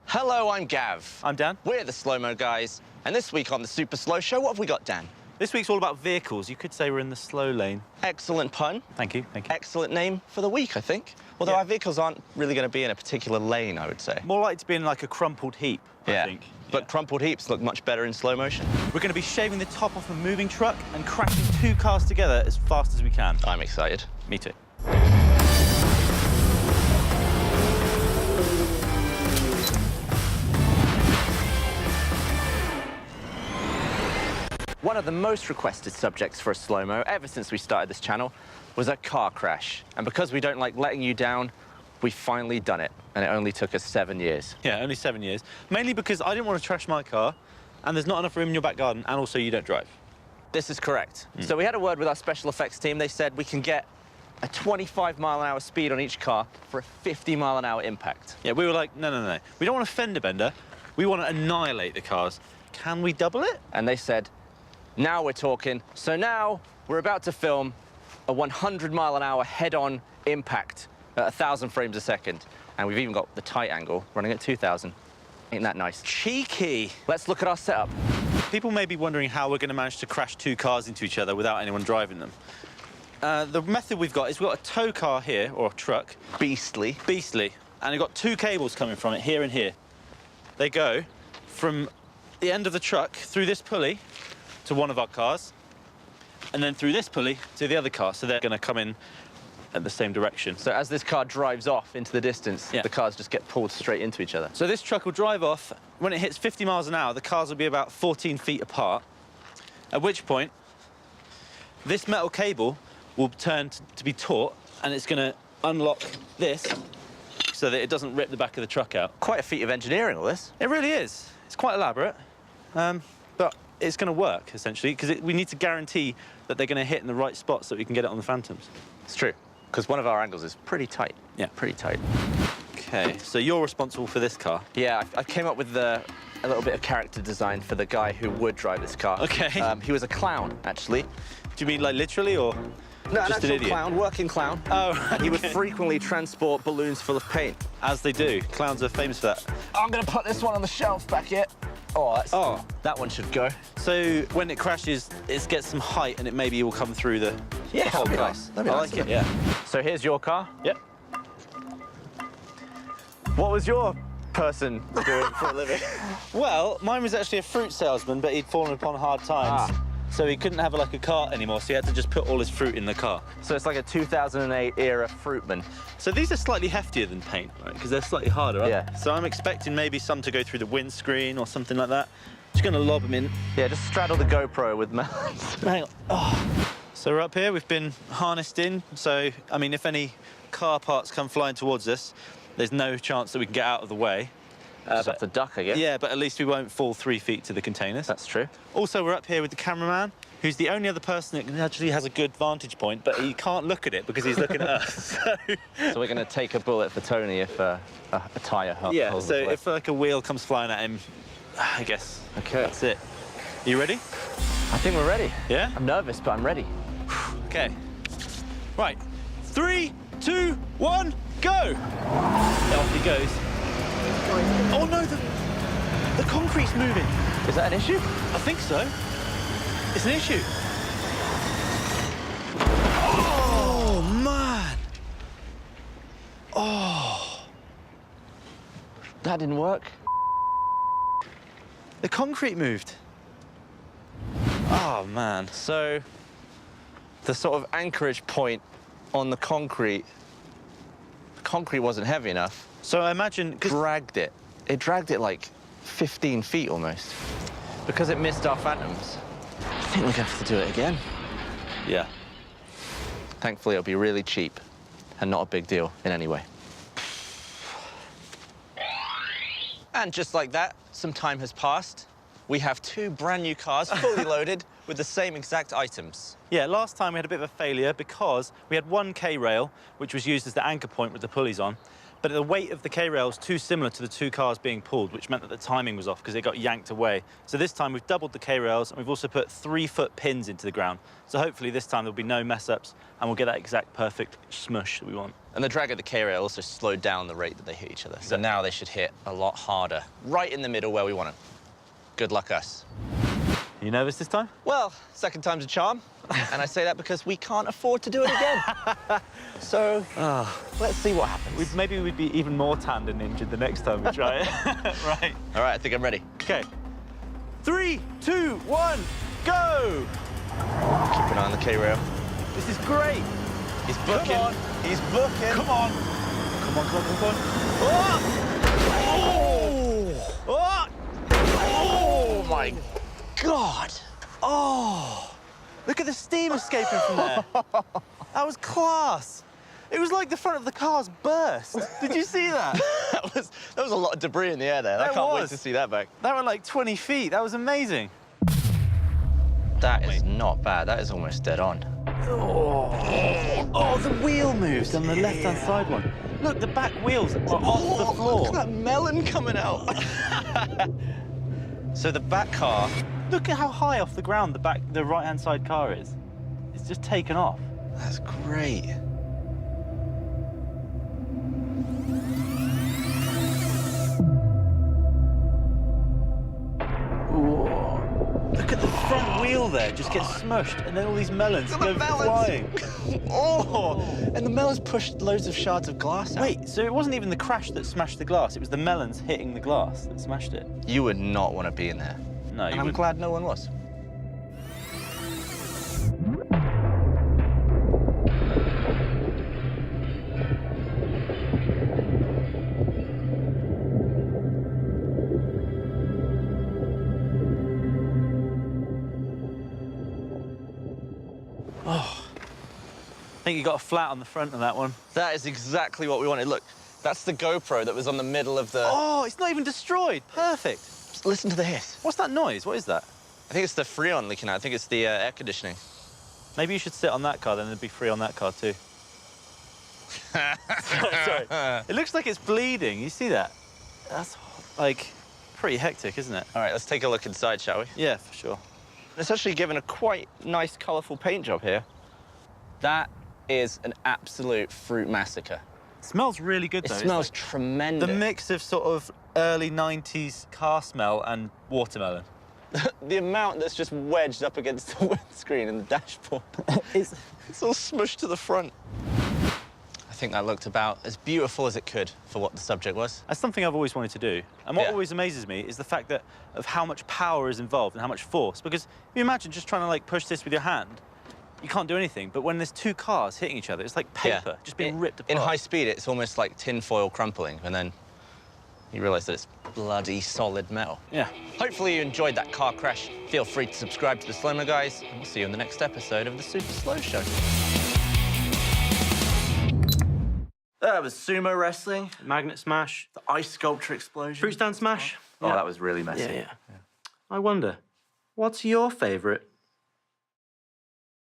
Hello, I'm Gav. I'm Dan. We're the Slow-Mo Guys, and this week on the Super Slow Show, what have we got, Dan? This week's all about vehicles. You could say we're in the slow lane. Excellent pun. Thank you, thank you. Excellent name for the week, I think. Although our vehicles aren't really going to be in a particular lane, I would say. More likely to be in like a crumpled heap, I think. But crumpled heaps look much better in slow motion. We're going to be shaving the top off a moving truck and crashing two cars together as fast as we can. I'm excited. Me too. One of the most requested subjects for a slow-mo ever since we started this channel was a car crash. And because we don't like letting you down, we've finally done it. And it only took us 7 years. Yeah, only 7 years. Mainly because I didn't want to trash my car, and there's not enough room in your back garden, and also you don't drive. This is correct. So we had a word with our special effects team. They said we can get a 25-mile-an-hour speed on each car for a 50-mile-an-hour impact. Yeah, we were like, no. We don't want a fender bender. We want to annihilate the cars. Can we double it? And they said, now we're talking. So now we're about to film a 100-mile-an-hour head-on impact at 1,000 frames a second. And we've even got the tight angle running at 2,000. Ain't that nice? Cheeky. Let's look at our setup. People may be wondering how we're going to manage to crash two cars into each other without anyone driving them. The method we've got is we've got a tow car here, or a truck. Beastly. Beastly. And we've got two cables coming from it, here and here. They go from the end of the truck through this pulley to one of our cars, and then through this pulley to the other car. So they're going to come in at the same direction. So as this car drives off into the distance, the cars just get pulled straight into each other. So this truck will drive off. When it hits 50 miles an hour, the cars will be about 14 feet apart, at which point this metal cable will turn to be taut, and it's going to unlock this so that it doesn't rip the back of the truck out. Quite a feat of engineering, all this. It really is. It's quite elaborate, but it's going to work, essentially, because we need to guarantee that they're going to hit in the right spots so that we can get it on the Phantoms. It's true, because one of our angles is pretty tight. Yeah. Pretty tight. OK, so you're responsible for this car. Yeah, I came up with a little bit of character design for the guy who would drive this car. OK. He was a clown, actually. Do you mean, like, literally, or no, just an idiot? Clown, working clown. Oh, And he would frequently transport balloons full of paint. As they do. Clowns are famous for that. I'm going to put this one on the shelf back here. Oh, that one should go. So when it crashes, it gets some height, and it maybe will come through the whole car. nice. I like it, yeah. So here's your car. Yep. What was your person doing for a living? Well, mine was actually a fruit salesman, but he'd fallen upon hard times. So he couldn't have like a cart anymore, so he had to just put all his fruit in the car. So it's like a 2008 era fruitman. So these are slightly heftier than paint, right? Because they're slightly harder, right? Yeah. So I'm expecting maybe some to go through the windscreen or something like that. Just gonna lob them in. Yeah, just straddle the GoPro with melons. Hang on. Oh. So we're up here, we've been harnessed in. So, I mean, if any car parts come flying towards us, there's no chance that we can get out of the way. Just have to duck, I guess. Yeah, but at least we won't fall 3 feet to the containers. That's true. Also, we're up here with the cameraman, who's the only other person that actually has a good vantage point, but he can't look at it because he's looking at us. So we're going to take a bullet for Tony if a tyre holds Yeah, so us away. if like a wheel comes flying at him, I guess that's it. You ready? I think we're ready. Yeah? I'm nervous, but I'm ready. OK. Right. 3, 2, 1, go! Off he goes. Oh, no, the concrete's moving. Is that an issue? I think so. It's an issue. Oh, man. Oh. That didn't work. The concrete moved. Oh, man. So the sort of anchorage point on the concrete wasn't heavy enough. So I imagine... Dragged it. It dragged it like 15 feet almost. Because it missed our Phantoms. I think we're going to have to do it again. Yeah. Thankfully, it'll be really cheap and not a big deal in any way. And just like that, some time has passed. We have 2 brand new cars, fully loaded, with the same exact items. Yeah, last time we had a bit of a failure because we had one K-rail, which was used as the anchor point with the pulleys on. But the weight of the K-rail was too similar to the 2 cars being pulled, which meant that the timing was off because it got yanked away. So this time we've doubled the K-rails, and we've also put 3-foot pins into the ground. So hopefully this time there'll be no mess-ups, and we'll get that exact perfect smush that we want. And the drag of the K-rail also slowed down the rate that they hit each other. So now they should hit a lot harder, right in the middle where we want them. Good luck us. Are you nervous this time? Well, second time's a charm. And I say that because we can't afford to do it again. So, let's see what happens. Maybe we'd be even more tanned and injured the next time we try it. Right. All right, I think I'm ready. OK. 3, 2, 1, go! Keep an eye on the K-rail. This is great. He's booking. Come on. He's booking. Come on. Come on, come on, come on. Oh! Oh! Oh, my God. Oh! Look at the steam escaping from there. That was class. It was like the front of the car's burst. Did you see that? that was a lot of debris in the air there. I can't wait to see that back. That went like 20 feet. That was amazing. That is not bad. That is almost dead on. Oh, the wheel moves on the left-hand side one. Look, the back wheels are off the floor. Look at that melon coming out. So the back car... Look at how high off the ground the right-hand side car is. It's just taken off. That's great. Look at the front wheel there, just gets smushed, and then all these melons go flying. Oh, and the melons pushed loads of shards of glass out. Wait, so it wasn't even the crash that smashed the glass, it was the melons hitting the glass that smashed it? You would not want to be in there. No, and I'm glad no one was. Oh, I think you got a flat on the front of that one. That is exactly what we wanted. Look, that's the GoPro that was on the middle of the... Oh, it's not even destroyed. Perfect. Just listen to the hiss. What's that noise? What is that? I think it's the Freon leaking out. I think it's the air conditioning. Maybe you should sit on that car, then there'd be free on that car too. Sorry. It looks like it's bleeding. You see that? That's, like, pretty hectic, isn't it? All right, let's take a look inside, shall we? Yeah, for sure. It's actually given a quite nice, colourful paint job here. That is an absolute fruit massacre. It smells really good, though. It smells tremendous. The mix of sort of early 90s car smell and watermelon. The amount that's just wedged up against the windscreen and the dashboard. It's all smushed to the front. I think that looked about as beautiful as it could for what the subject was. That's something I've always wanted to do. And what always amazes me is the fact that of how much power is involved and how much force. Because if you imagine just trying to, like, push this with your hand, you can't do anything. But when there's two cars hitting each other, it's like paper just being ripped apart. In high speed, it's almost like tin foil crumpling, and then you realise that it's bloody solid metal. Yeah. Hopefully you enjoyed that car crash. Feel free to subscribe to the Slow Mo Guys, and we'll see you in the next episode of the Super Slow Show. That was sumo wrestling, Magnet smash. the ice sculpture explosion. Fruit stand smash. Oh, that was really messy. Yeah. I wonder, what's your favourite